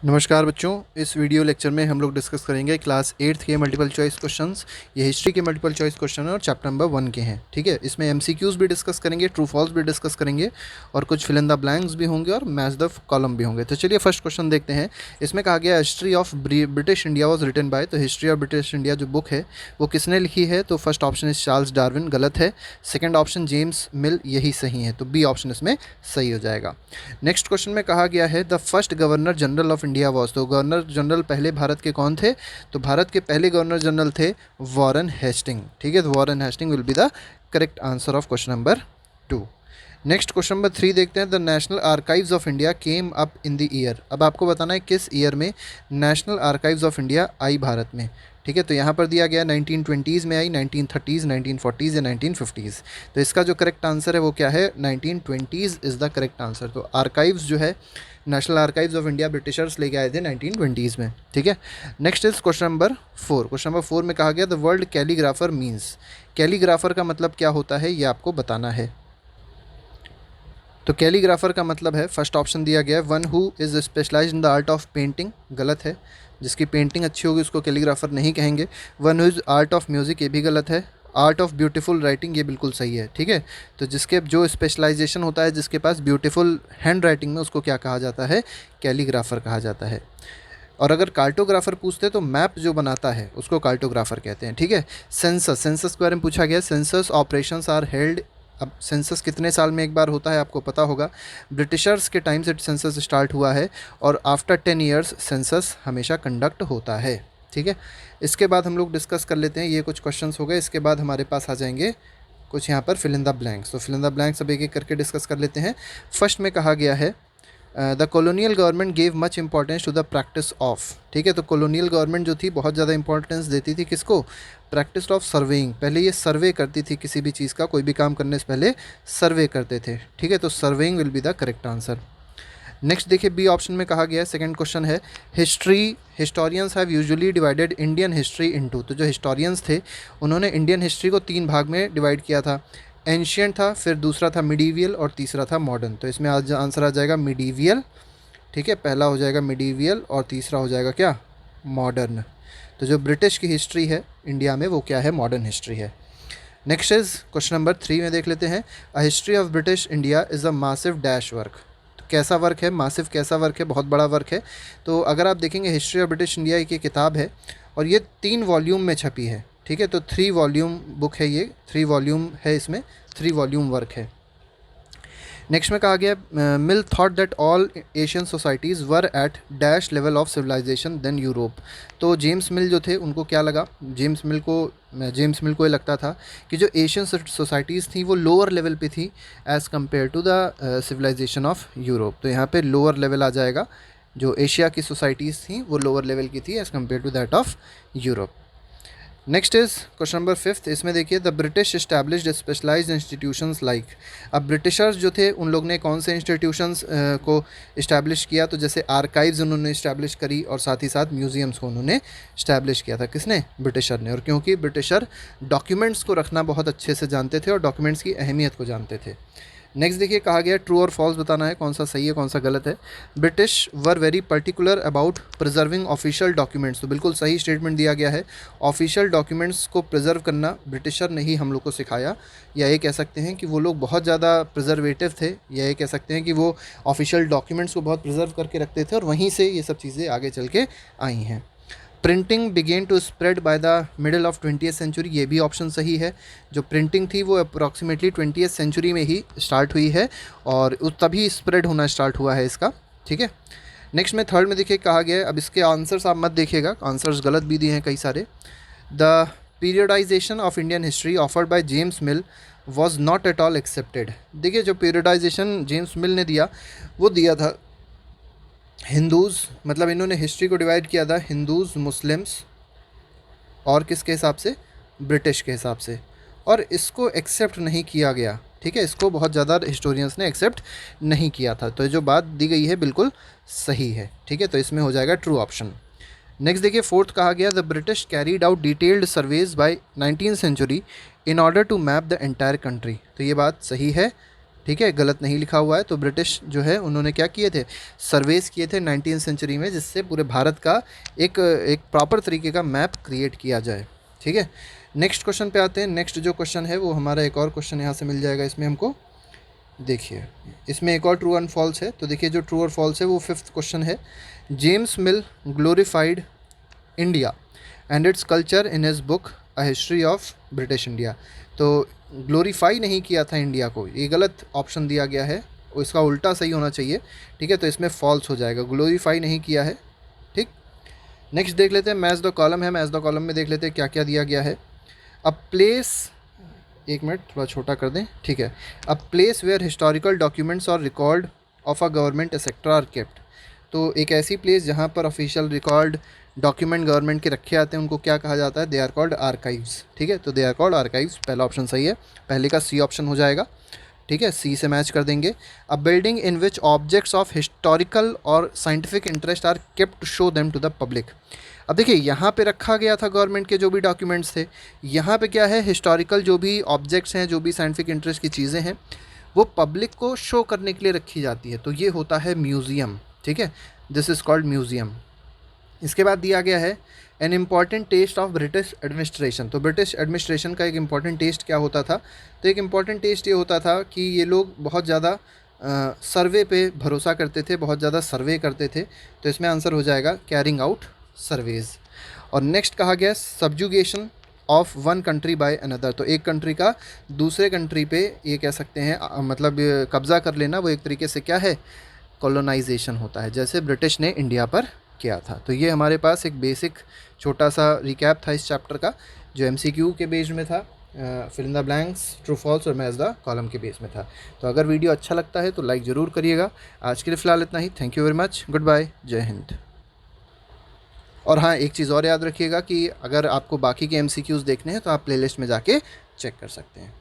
नमस्कार बच्चों, इस वीडियो लेक्चर में हम लोग डिस्कस करेंगे क्लास 8th के मल्टीपल चॉइस क्वेश्चंस। ये हिस्ट्री के मल्टीपल चॉइस क्वेश्चन और चैप्टर नंबर 1 के हैं। ठीक है, इसमें एमसीक्यूज भी डिस्कस करेंगे, ट्रू फॉल्स भी डिस्कस करेंगे और कुछ फिल इन द ब्लैंक्स भी होंगे और मैच द कॉलम भी होंगे। तो चलिए फर्स्ट क्वेश्चन देखते हैं। इसमें कहा गया history of British India was written by. तो हिस्ट्री ऑफ ब्रिटिश इंडिया जो बुक है वो किसने लिखी है? तो first option is Charles Darwin, गलत है। सेकेंड ऑप्शन जेम्स मिल, यही सही है। तो बी ऑप्शन इसमें सही हो जाएगा। नेक्स्ट क्वेश्चन में कहा गया है the first governor general of India was. तो गवर्नर जनरल पहले भारत के कौन थे? तो भारत के पहले गवर्नर जनरल थे वॉरेन हेस्टिंग। ठीक है, तो Warren Hasting will be the correct answer of question number 2। Next question number 3 देखते हैं। The national archives of India came up in the year. अब आपको बताना है किस ईयर में नेशनल आर्काइव्स ऑफ इंडिया आई भारत में। ठीक है, तो यहाँ पर दिया गया 1920s में आई, 1930s, 1940s या 1950s। तो इसका जो करेक्ट आंसर है वो क्या है? 1920s is the correct answer. तो आर्काइव्स जो है, national archives of India Britishers लेके आए थे 1920s में। ठीक है, next is question number 4। Question number 4 में कहा गया the world calligrapher means. Calligrapher का मतलब क्या होता है ये आपको बताना है। तो कैलीग्राफर का मतलब है, फर्स्ट ऑप्शन दिया गया है one who is specialized in the art of painting, गलत है। जिसकी पेंटिंग अच्छी होगी उसको कैलीग्राफर नहीं कहेंगे। One who is art of music, ये भी गलत है। आर्ट ऑफ ब्यूटीफुल राइटिंग, ये बिल्कुल सही है। ठीक है, तो जिसके जो स्पेशलाइजेशन होता है, जिसके पास ब्यूटीफुल हैंड राइटिंग में, उसको क्या कहा जाता है? कैलीग्राफर कहा जाता है। और अगर कार्टोग्राफर पूछते तो मैप जो बनाता है उसको कार्टोग्राफर कहते हैं। ठीक है, सेंसस के बारे में पूछा गया। Census operations are held. अब सेंसस कितने साल में एक बार होता है आपको पता होगा। ब्रिटिशर्स के टाइम से सेंसस स्टार्ट हुआ है और आफ्टर 10 ईयर्स सेंसस हमेशा कंडक्ट होता है। ठीक है, इसके बाद हम लोग डिस्कस कर लेते हैं। ये कुछ क्वेश्चंस हो गए, इसके बाद हमारे पास आ जाएंगे कुछ यहाँ पर फिल इन द ब्लैंक्स। तो फिल इन द ब्लैंक्स अब एक एक करके डिस्कस कर लेते हैं। फर्स्ट में कहा गया है the colonial government gave much importance to the practice of. ठीक है, तो कॉलोनियल गवर्नमेंट जो थी बहुत ज़्यादा इंपॉर्टेंस देती थी किसको? Practice of surveying. पहले ये सर्वे करती थी किसी भी चीज़ का, कोई भी काम करने से पहले सर्वे करते थे। ठीक है, तो surveying will be the correct answer. Next देखिए, बी ऑप्शन में कहा गया है, सेकंड क्वेश्चन है historians have usually divided Indian history into. तो जो हिस्टोरियंस थे उन्होंने इंडियन हिस्ट्री को 3 भाग में डिवाइड किया था। एंशियंट था, फिर दूसरा था मिडीवियल और तीसरा था मॉडर्न। तो इसमें आज आंसर आ जाएगा मिडीवियल। ठीक है, पहला हो जाएगा मिडीवियल और तीसरा हो जाएगा क्या? मॉडर्न। तो जो ब्रिटिश की हिस्ट्री है इंडिया में वो क्या है? मॉडर्न हिस्ट्री है। नेक्स्ट इज क्वेश्चन नंबर 3 में देख लेते हैं। A history of British India is a massive dash work. तो कैसा वर्क है? मासिव कैसा वर्क है? बहुत बड़ा वर्क है। तो अगर आप देखेंगे हिस्ट्री ऑफ ब्रिटिश इंडिया की किताब है और ये 3 वॉल्यूम में छपी है। ठीक है, तो 3 वॉल्यूम बुक है ये, 3 वॉल्यूम है, इसमें 3 वॉल्यूम वर्क है। नेक्स्ट में कहा गया Mill thought that all Asian societies were at dash level of civilization then Europe. तो जेम्स मिल जो थे उनको क्या लगा? जेम्स मिल को ये लगता था कि जो एशियन सोसाइटीज़ थी वो लोअर लेवल पे थी as compare to the civilization of Europe. तो यहाँ पे लोअर लेवल आ जाएगा। जो एशिया की सोसाइटीज़ थी वो लोअर लेवल की थी as compare to that of Europe. Next is question number 5। इसमें देखिए the British established specialized institutions like. अब ब्रिटिशर्स जो थे उन लोग ने कौन से इंस्टीट्यूशंस को इस्टेब्लिश किया? तो जैसे आर्काइव्स उन्होंने इस्टेब्लिश करी और साथ ही साथ म्यूजियम्स को उन्होंने इस्टेब्लिश किया था। किसने? ब्रिटिशर ने। और क्योंकि ब्रिटिशर डॉक्यूमेंट्स को रखना बहुत अच्छे से जानते थे और डॉक्यूमेंट्स की अहमियत को जानते थे। नेक्स्ट देखिए, कहा गया ट्रू और फॉल्स बताना है, कौन सा सही है कौन सा गलत है। British were very particular about preserving official documents. तो बिल्कुल सही स्टेटमेंट दिया गया है। ऑफिशियल डॉक्यूमेंट्स को प्रिजर्व करना ब्रिटिशर ने ही हम लोग को सिखाया, या ये कह सकते हैं कि वो लोग बहुत ज़्यादा प्रिजर्वेटिव थे, या ये कह सकते हैं कि वो ऑफिशियल डॉक्यूमेंट्स को बहुत प्रिजर्व करके रखते थे और वहीं से ये सब चीज़ें आगे चल के आई हैं। Printing began to spread by the middle of 20th century, ये भी ऑप्शन सही है। जो प्रिंटिंग थी वो अप्रॉक्सीमेटली 20th सेंचुरी में ही स्टार्ट हुई है और तभी स्प्रेड होना स्टार्ट हुआ है इसका। ठीक है, नेक्स्ट में थर्ड में देखिए कहा गया है, अब इसके आंसर्स आप मत देखिएगा, आंसर्स गलत भी दिए हैं कई सारे। The periodisation of Indian history offered by James mill was not at all accepted. देखिए, जो पीरियडाइजेशन जेम्स मिल ने दिया वो दिया था हिंदूज़, मतलब इन्होंने हिस्ट्री को डिवाइड किया था हिंदूज़, मुस्लिम्स और किसके हिसाब से? ब्रिटिश के हिसाब से। और इसको एक्सेप्ट नहीं किया गया। ठीक है, इसको बहुत ज़्यादा हिस्टोरियंस ने एक्सेप्ट नहीं किया था। तो जो बात दी गई है बिल्कुल सही है। ठीक है, तो इसमें हो जाएगा ट्रू ऑप्शन। नेक्स्ट देखिए, फोर्थ कहा गया the British carried out detailed surveys by 19th century in order to map the entire country. तो ये बात सही है ठीक है, गलत नहीं लिखा हुआ है। तो ब्रिटिश जो है उन्होंने क्या किए थे, सर्वेस किए थे 19वीं सेंचुरी में, जिससे पूरे भारत का एक प्रॉपर तरीके का मैप क्रिएट किया जाए। ठीक है, नेक्स्ट क्वेश्चन पे आते हैं। नेक्स्ट जो क्वेश्चन है वो हमारा एक और क्वेश्चन यहाँ से मिल जाएगा इसमें हमको। देखिए इसमें एक और ट्रू एंड फॉल्स है, तो देखिए जो ट्रू और फॉल्स है वो 5th क्वेश्चन है। James mill glorified India and its culture in his book a history of British India. तो ग्लोरीफाई नहीं किया था इंडिया को, ये गलत ऑप्शन दिया गया है, इसका उल्टा सही होना चाहिए। ठीक है, तो इसमें फॉल्स हो जाएगा, ग्लोरीफाई नहीं किया है। ठीक, नेक्स्ट देख लेते हैं मैच द कॉलम है। मैच द कॉलम में देख लेते हैं क्या क्या दिया गया है। अ प्लेस, एक मिनट थोड़ा छोटा कर दें, ठीक है। A place where historical documents और record of a government etcetera are kept. तो एक ऐसी प्लेस जहाँ पर ऑफिशियल रिकॉर्ड डॉक्यूमेंट गवर्नमेंट के रखे आते हैं उनको क्या कहा जाता है, दे आर कॉल्ड आर्काइव्स। ठीक है, तो दे आर कॉल्ड आर्काइव्स, पहला ऑप्शन सही है, पहले का सी ऑप्शन हो जाएगा। ठीक है, सी से मैच कर देंगे। A building in which objects of historical और scientific interest are kept to show them to the public. अब देखिए यहाँ पे रखा गया था गवर्नमेंट के जो भी डॉक्यूमेंट्स थे, यहाँ पे क्या है, हिस्टोरिकल जो भी ऑब्जेक्ट्स हैं, जो भी साइंटिफिक इंटरेस्ट की चीज़ें हैं, वो पब्लिक को शो करने के लिए रखी जाती है, तो ये होता है म्यूज़ियम। ठीक है, दिस इज़ कॉल्ड म्यूज़ियम। इसके बाद दिया गया है an important test of British administration. तो ब्रिटिश एडमिनिस्ट्रेशन का एक इम्पॉर्टेंट टेस्ट क्या होता था, तो एक इम्पॉर्टेंट टेस्ट ये होता था कि ये लोग बहुत ज़्यादा सर्वे पे भरोसा करते थे, बहुत ज़्यादा सर्वे करते थे। तो इसमें आंसर हो जाएगा कैरिंग आउट सर्वेज। और नेक्स्ट कहा गया subjugation of one country by another. तो एक कंट्री का दूसरे कंट्री पे ये कह सकते हैं मतलब कब्ज़ा कर लेना, वो एक तरीके से क्या है, कॉलोनाइजेशन होता है, जैसे ब्रिटिश ने इंडिया पर किया था। तो ये हमारे पास एक बेसिक छोटा सा रिकैप था इस चैप्टर का, जो MCQ के बेस में था, fill in the blanks, true false और मैच द कॉलम के बेस में था। तो अगर वीडियो अच्छा लगता है तो लाइक ज़रूर करिएगा। आज के लिए फ़िलहाल इतना ही, thank you very much, good bye, जय हिंद। और हाँ, एक चीज़ और याद रखिएगा कि अगर आपको बाकी के MCQs देखने हैं तो आप प्लेलिस्ट में जाके चेक कर सकते हैं।